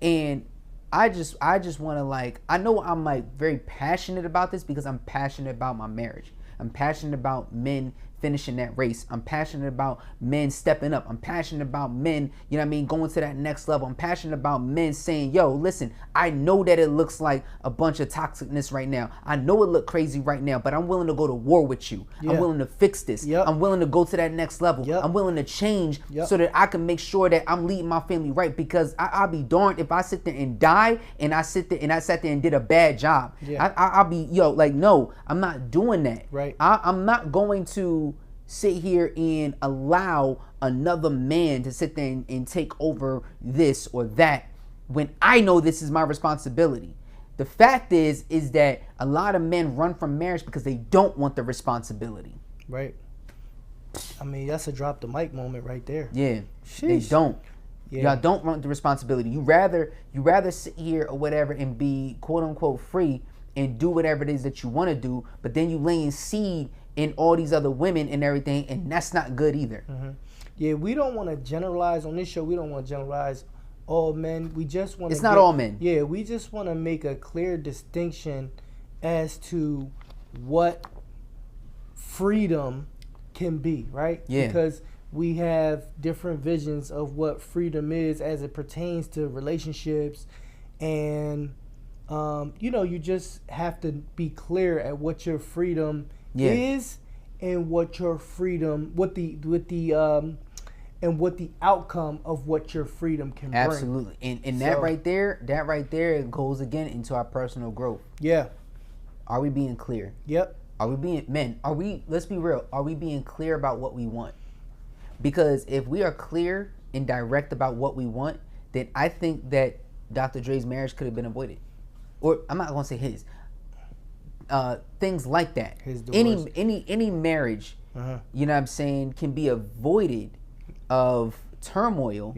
[SPEAKER 1] And I just want to, I know I'm very passionate about this because I'm passionate about my marriage. I'm passionate about men finishing that race. I'm passionate about men stepping up. I'm passionate about men, going to that next level. I'm passionate about men saying, yo, listen, I know that it looks like a bunch of toxicness right now. I know it look crazy right now, but I'm willing to go to war with you. I'm willing to fix this. I'm willing to go to that next level. I'm willing to change so that I can make sure that I'm leading my family right, because I'll be darned if I sit there and die and I sat there and did a bad job. I'll be, no, I'm not doing that.
[SPEAKER 3] Right.
[SPEAKER 1] I'm not going to sit here and allow another man to sit there and take over this or that when I know this is my responsibility. The fact is that a lot of men run from marriage because they don't want the responsibility.
[SPEAKER 3] Right. I mean, that's a drop the mic moment right there.
[SPEAKER 1] Yeah. They don't. Y'all don't want the responsibility. You rather sit here or whatever and be quote unquote free and do whatever it is that you want to do, but then you laying seed in all these other women and everything, and that's not good either.
[SPEAKER 3] Yeah, we don't want to generalize on this show. We don't want to generalize all men. We just want to.
[SPEAKER 1] It's not all men.
[SPEAKER 3] Yeah, we just want to make a clear distinction as to what freedom can be, right?
[SPEAKER 1] Yeah.
[SPEAKER 3] Because we have different visions of what freedom is as it pertains to relationships, and you just have to be clear at what your freedom is, and what your freedom, what the outcome of what your freedom can bring.
[SPEAKER 1] Absolutely. And that right there goes again into our personal growth.
[SPEAKER 3] Yeah.
[SPEAKER 1] Are we being clear?
[SPEAKER 3] Yep.
[SPEAKER 1] Let's be real, are we being clear about what we want? Because if we are clear and direct about what we want, then I think that Dr. Dre's marriage could have been avoided. Or I'm not going to say his. Things like that.
[SPEAKER 3] His divorce.
[SPEAKER 1] Any marriage, you know what I'm saying, can be avoided of turmoil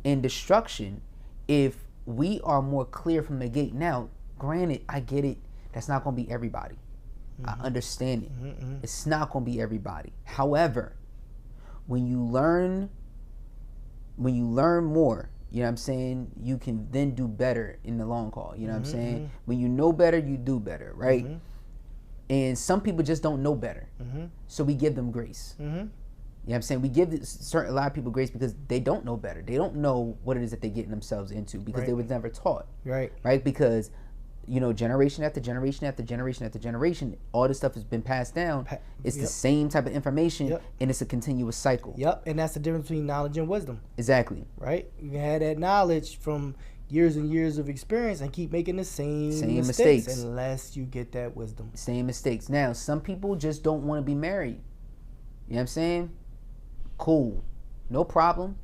[SPEAKER 1] and destruction if we are more clear from the gate. Now, granted, I get it. That's not going to be everybody. I understand it. It's not going to be everybody. However, when you learn more, you know what I'm saying, you can then do better in the long haul. You know what I'm saying? When you know better, you do better, right? And some people just don't know better. So we give them grace. You know what I'm saying? We give a lot of people grace because they don't know better. They don't know what it is that they're getting themselves into because they were never taught. Right? Because, generation after generation after generation after generation, all this stuff has been passed down. It's the same type of information, and it's a continuous cycle.
[SPEAKER 3] And that's the difference between knowledge and wisdom.
[SPEAKER 1] Exactly.
[SPEAKER 3] Right? You can have that knowledge from years and years of experience and keep making the same mistakes unless you get that wisdom.
[SPEAKER 1] Same mistakes. Now, some people just don't want to be married. You know what I'm saying? Cool. No problem.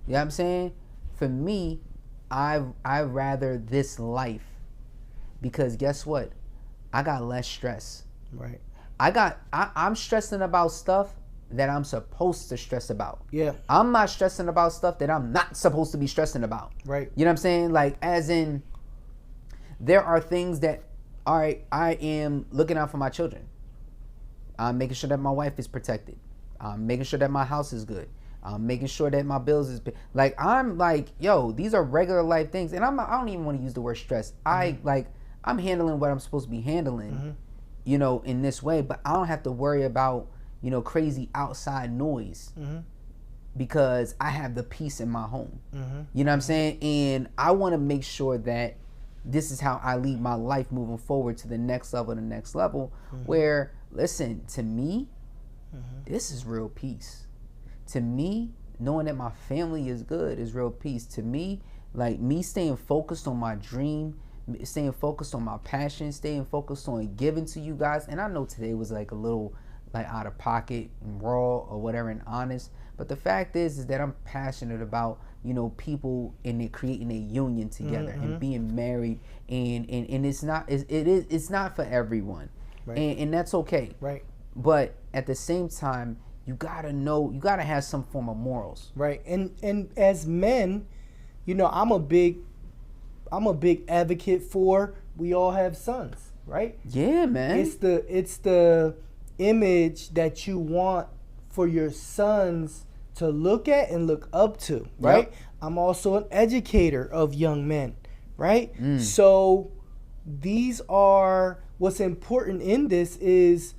[SPEAKER 1] You know what I'm saying? For me, I rather this life. Because guess what? I got less stress.
[SPEAKER 3] Right.
[SPEAKER 1] I'm stressing about stuff that I'm supposed to stress about.
[SPEAKER 3] Yeah.
[SPEAKER 1] I'm not stressing about stuff that I'm not supposed to be stressing about.
[SPEAKER 3] Right.
[SPEAKER 1] You know what I'm saying? Like, as in, there are things that, all right, I am looking out for my children. I'm making sure that my wife is protected. I'm making sure that my house is good. I'm making sure that my bills is like, I'm like, yo, these are regular life things. And I don't even want to use the word stress. I'm handling what I'm supposed to be handling, you know, in this way, but I don't have to worry about, you know, crazy outside noise because I have the peace in my home. You know what I'm saying? And I want to make sure that this is how I lead my life moving forward to the next level, where, listen, to me, this is real peace. To me, knowing that my family is good is real peace. To me, like me staying focused on my dream, staying focused on my passion, staying focused on giving to you guys. And I know today was like a little like out of pocket and raw or whatever and honest, but the fact is that I'm passionate about, you know, people and creating a union together and being married, and it's not for everyone, and that's okay, right? But at the same time, you gotta have some form of morals, right?
[SPEAKER 3] And as men, you know, I'm a big advocate for we all have sons, right?
[SPEAKER 1] Yeah, man.
[SPEAKER 3] It's the image that you want for your sons to look at and look up to, right? Yep. I'm also an educator of young men, right? So these are, what's important in this is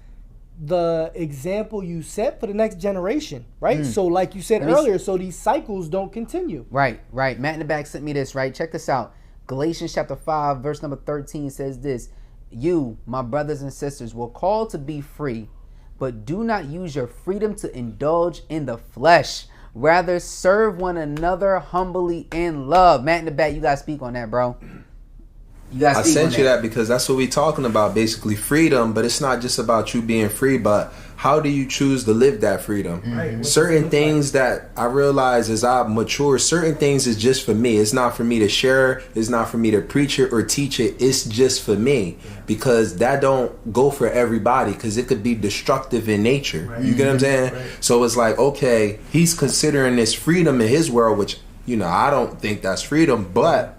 [SPEAKER 3] the example you set for the next generation, right? So like you said earlier, so these cycles don't continue.
[SPEAKER 1] Right. Matt in the back sent me this, right? Check this out. Galatians chapter 5, verse number 13 says this: "You, my brothers and sisters, were called to be free, but do not use your freedom to indulge in the flesh. Rather, serve one another humbly in love." Matt in the back, you gotta speak on that, bro.
[SPEAKER 4] I sent you that because that's what we're talking about, basically freedom. But it's not just about you being free, but how do you choose to live that freedom? Right. Certain things that I realize as I mature, certain things is just for me. It's not for me to share. It's not for me to preach it or teach it. It's just for me, because that don't go for everybody, because it could be destructive in nature. Right. You get what I'm saying? Right. So it's like, okay, he's considering this freedom in his world, which, you know, I don't think that's freedom, but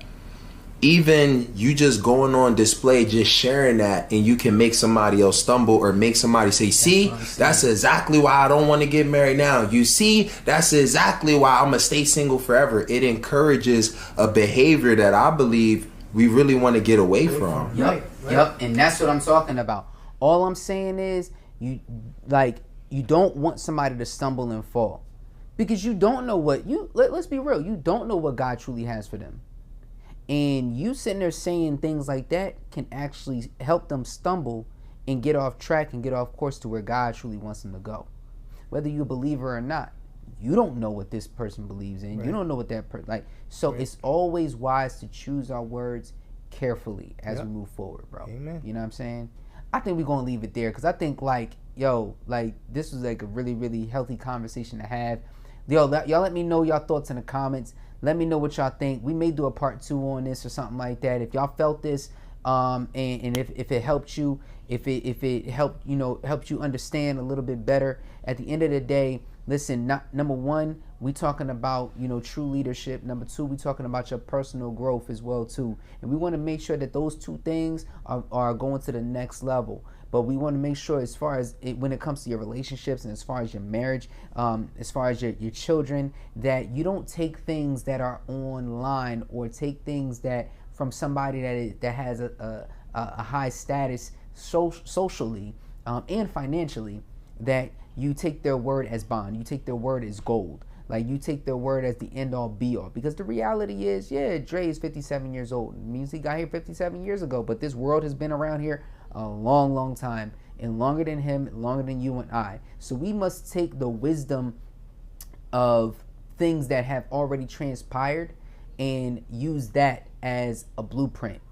[SPEAKER 4] even you just going on display, just sharing that, and you can make somebody else stumble or make somebody say, see, that's exactly why I don't want to get married now. You see, that's exactly why I'm going to stay single forever. It encourages a behavior that I believe we really want to get away from.
[SPEAKER 1] Yep. And that's what I'm talking about. All I'm saying is you don't want somebody to stumble and fall, because you don't know what let's be real. You don't know what God truly has for them. And you sitting there saying things like that can actually help them stumble and get off track and get off course to where God truly wants them to go. Whether you're a believer or not, you don't know what this person believes in. Right. You don't know what that person So it's always wise to choose our words carefully as we move forward, bro. Amen. You know what I'm saying? I think we're gonna leave it there, because I think this was like a really, really healthy conversation to have. Y'all let me know y'all thoughts in the comments. Let me know what y'all think. We may do a part 2 on this or something like that. If y'all felt this, and if it helped you, if it helped you understand a little bit better. At the end of the day, listen. Number one, we talking about true leadership. Number 2, we talking about your personal growth as well too. And we want to make sure that those 2 things are going to the next level. But we want to make sure, as far as when it comes to your relationships and as far as your marriage, as far as your children, that you don't take things that are online or take things that from somebody that has a high status socially and financially, that you take their word as bond. You take their word as gold. Like, you take their word as the end all be all. Because the reality is, Dre is 57 years old. It means he got here 57 years ago. But this world has been around here a long, long time, and longer than him, longer than you and I. So we must take the wisdom of things that have already transpired and use that as a blueprint.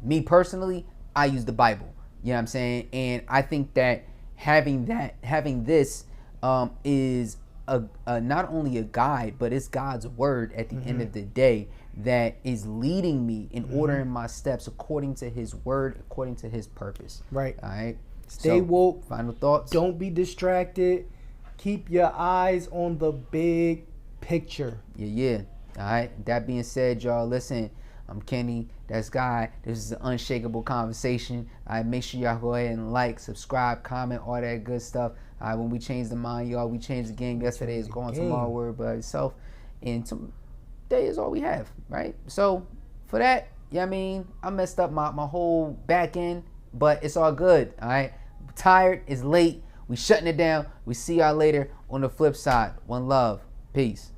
[SPEAKER 1] Me personally, I use the Bible. You know what I'm saying? And I think that having this is not only a guide, but it's God's word at the end of the day that is leading me in ordering my steps according to his word, according to his purpose. Right. All right.
[SPEAKER 3] Stay woke.
[SPEAKER 1] Final thoughts.
[SPEAKER 3] Don't be distracted. Keep your eyes on the big picture.
[SPEAKER 1] Yeah. All right. That being said, y'all, listen, I'm Kenny. That's Guy. This is an Unshakable Conversation. All right. Make sure y'all go ahead and like, subscribe, comment, all that good stuff. All right. When we change the mind, y'all, we change the game. Yesterday is gone. Tomorrow, word by itself. And today is all we have, right? So for that, Yeah, I mean, I messed up my whole back end, but it's all good. All right, I'm tired. It's late. We shutting it down. We see y'all later on the flip side. One love. Peace.